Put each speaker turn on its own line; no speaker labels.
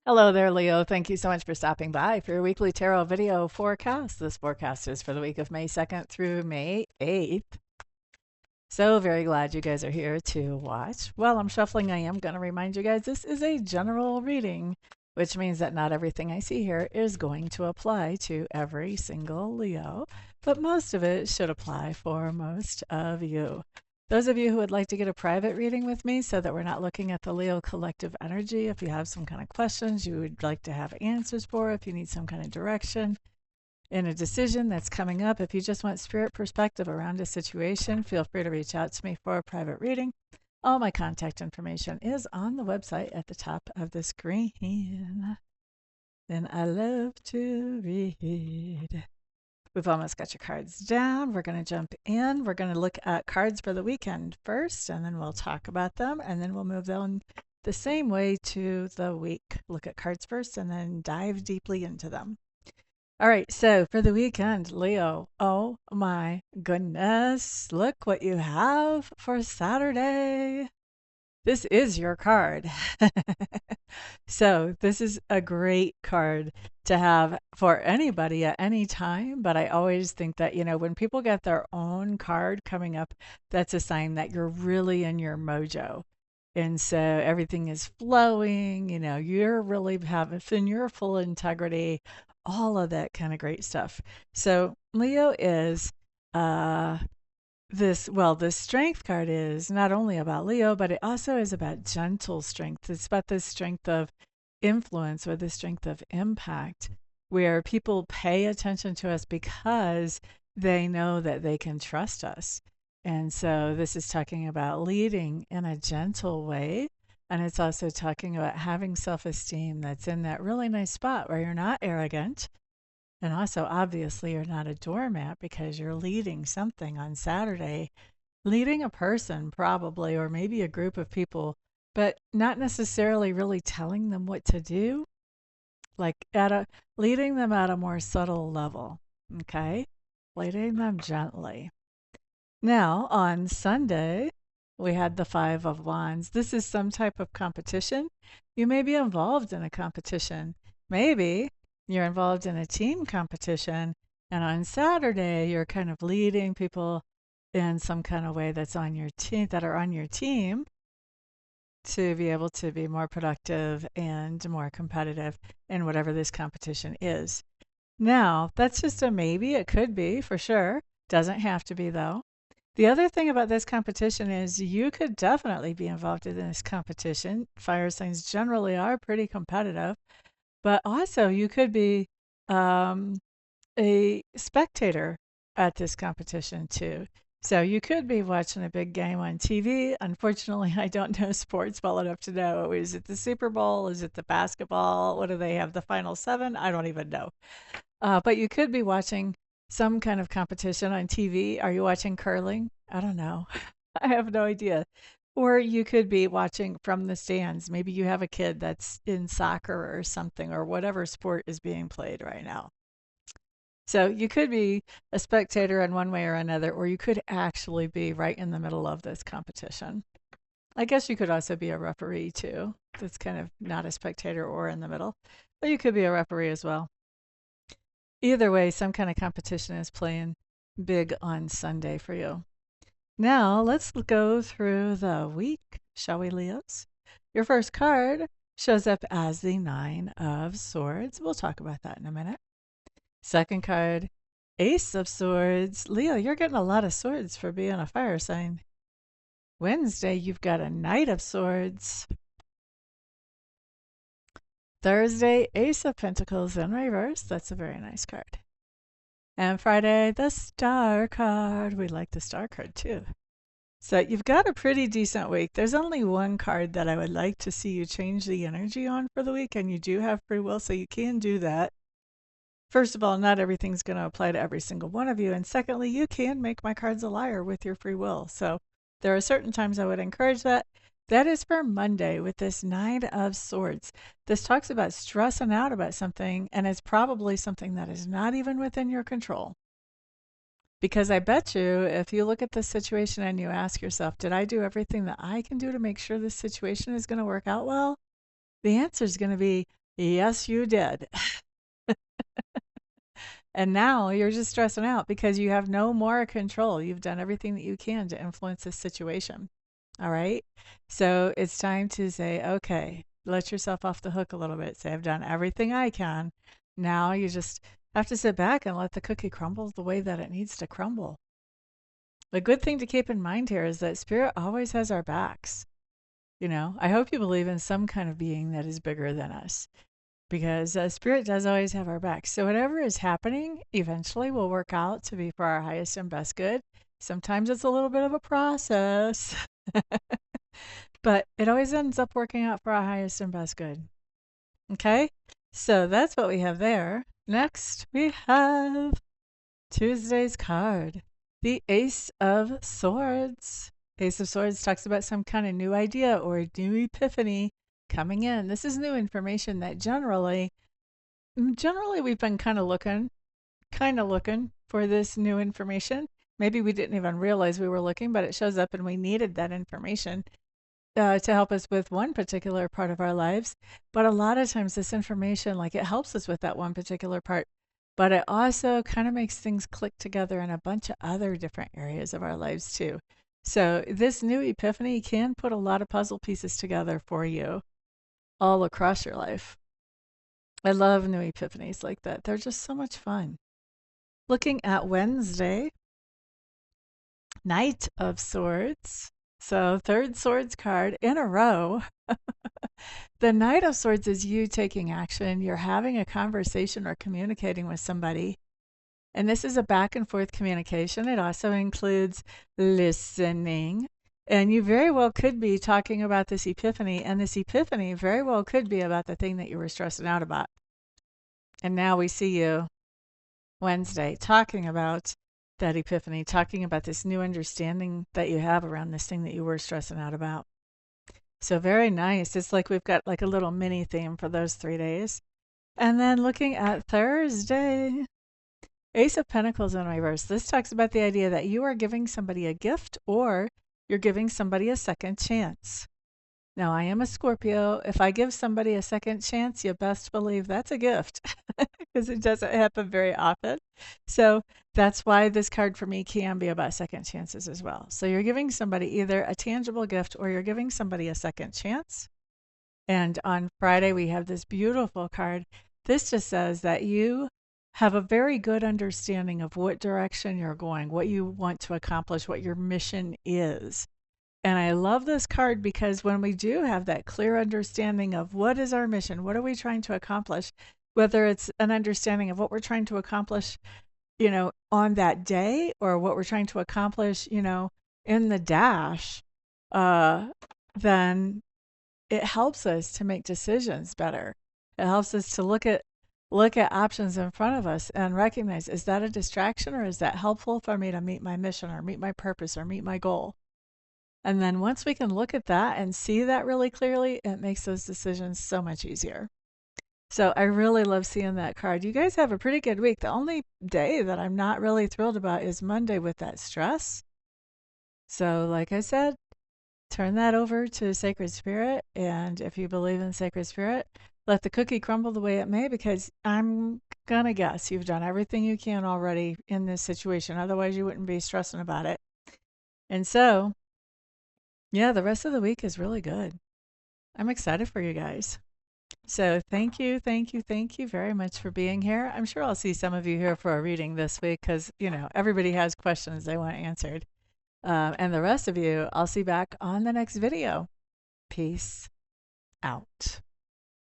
Hello there, Leo. Thank you so much for stopping by for your weekly tarot video forecast. This forecast is for the week of May 2nd through May 8th. So very glad you guys are here to watch. While I'm shuffling, I am going to remind you guys this is a general reading, which means that not everything I see here is going to apply to every single Leo, but most of it should apply for most of you. Those of you who would like to get a private reading with me so that we're not looking at the Leo collective energy, if you have some kind of questions you would like to have answers for, if you need some kind of direction in a decision that's coming up, if you just want spirit perspective around a situation, feel free to reach out to me for a private reading. All my contact information is on the website at the top of the screen. And I love to read. We've almost got your cards down. We're going to jump in. We're going to look at cards for the weekend first, and then we'll talk about them, and then we'll move on the same way to the week. Look at cards first and then dive deeply into them. All right, so for the weekend, Leo, oh my goodness, look what you have for Saturday. This is your card. So this is a great card to have for anybody at any time. But I always think that, when people get their own card coming up, that's a sign that you're really in your mojo. And so everything is flowing, you're really having in your full integrity, all of that kind of great stuff. So Leo is this strength card is not only about Leo, but it also is about gentle strength. It's about the strength of influence or the strength of impact, where people pay attention to us because they know that they can trust us. And so this is talking about leading in a gentle way. And it's also talking about having self esteem that's in that really nice spot where you're not arrogant, and also, obviously, you're not a doormat because you're leading something on Saturday, leading a person, probably, or maybe a group of people, but not necessarily really telling them what to do, like leading them at a more subtle level. Okay? Leading them gently. Now, on Sunday, we had the Five of Wands. This is some type of competition. You may be involved in a competition. Maybe you're involved in a team competition, and on Saturday you're kind of leading people in some kind of way that's on your team, that are on your team, to be able to be more productive and more competitive in whatever this competition is. Now, that's just a maybe. It could be, for sure. Doesn't have to be, though. The other thing about this competition is you could definitely be involved in this competition. Fire signs generally are pretty competitive. But also, you could be a spectator at this competition too. So you could be watching a big game on TV. Unfortunately, I don't know sports well enough to know. Is it the Super Bowl? Is it the basketball? What do they have? The Final Seven? I don't even know. But you could be watching some kind of competition on TV. Are you watching curling? I don't know. I have no idea. Or you could be watching from the stands. Maybe you have a kid that's in soccer or something, or whatever sport is being played right now. So you could be a spectator in one way or another, or you could actually be right in the middle of this competition. I guess you could also be a referee too. That's kind of not a spectator or in the middle, but you could be a referee as well. Either way, some kind of competition is playing big on Sunday for you. Now, let's go through the week, shall we, Leos? Your first card shows up as the Nine of Swords. We'll talk about that in a minute. Second card, Ace of Swords. Leo, you're getting a lot of swords for being a fire sign. Wednesday, you've got a Knight of Swords. Thursday, Ace of Pentacles in reverse. That's a very nice card. And Friday, the Star card. We like the Star card too. So you've got a pretty decent week. There's only one card that I would like to see you change the energy on for the week, and you do have free will, so you can do that. First of all, not everything's going to apply to every single one of you. And secondly, you can make my cards a liar with your free will. So there are certain times I would encourage that. That is for Monday with this Nine of Swords. This talks about stressing out about something, and it's probably something that is not even within your control. Because I bet you, if you look at this situation and you ask yourself, did I do everything that I can do to make sure this situation is going to work out well? The answer is going to be Yes, you did. And now you're just stressing out because you have no more control. You've done everything that you can to influence this situation. All right. So it's time to say, okay, let yourself off the hook a little bit. Say, I've done everything I can. Now you just have to sit back and let the cookie crumble the way that it needs to crumble. The good thing to keep in mind here is that spirit always has our backs. I hope you believe in some kind of being that is bigger than us because spirit does always have our backs. So whatever is happening eventually will work out to be for our highest and best good. Sometimes it's a little bit of a process, but it always ends up working out for our highest and best good. Okay? So that's what we have there. Next, we have Tuesday's card, the Ace of Swords. Ace of Swords talks about some kind of new idea or new epiphany coming in. This is new information that generally we've been kind of looking for this new information. Maybe we didn't even realize we were looking, but it shows up and we needed that information to help us with one particular part of our lives. But a lot of times this information, like it helps us with that one particular part, but it also kind of makes things click together in a bunch of other different areas of our lives too. So this new epiphany can put a lot of puzzle pieces together for you all across your life. I love new epiphanies like that. They're just so much fun. Looking at Wednesday, Knight of Swords. So third swords card in a row. The Knight of Swords is you taking action. You're having a conversation or communicating with somebody. And this is a back and forth communication. It also includes listening. And you very well could be talking about this epiphany. And this epiphany very well could be about the thing that you were stressing out about. And now we see you Wednesday talking about that epiphany, talking about this new understanding that you have around this thing that you were stressing out about. So very nice. It's like we've got like a little mini theme for those 3 days. And then looking at Thursday, Ace of Pentacles in reverse. This talks about the idea that you are giving somebody a gift or you're giving somebody a second chance. Now, I am a Scorpio. If I give somebody a second chance, you best believe that's a gift because it doesn't happen very often. So that's why this card for me can be about second chances as well. So you're giving somebody either a tangible gift or you're giving somebody a second chance. And on Friday, we have this beautiful card. This just says that you have a very good understanding of what direction you're going, what you want to accomplish, what your mission is. And I love this card because when we do have that clear understanding of what is our mission, what are we trying to accomplish, whether it's an understanding of what we're trying to accomplish, on that day or what we're trying to accomplish, in the dash, then it helps us to make decisions better. It helps us to look at options in front of us and recognize, is that a distraction or is that helpful for me to meet my mission or meet my purpose or meet my goal? And then once we can look at that and see that really clearly, it makes those decisions so much easier. So I really love seeing that card. You guys have a pretty good week. The only day that I'm not really thrilled about is Monday with that stress. So like I said, turn that over to Sacred Spirit. And if you believe in Sacred Spirit, let the cookie crumble the way it may, because I'm going to guess you've done everything you can already in this situation. Otherwise, you wouldn't be stressing about it. And so, yeah, the rest of the week is really good. I'm excited for you guys. So thank you very much for being here. I'm sure I'll see some of you here for a reading this week because, everybody has questions they want answered. And the rest of you, I'll see back on the next video. Peace out.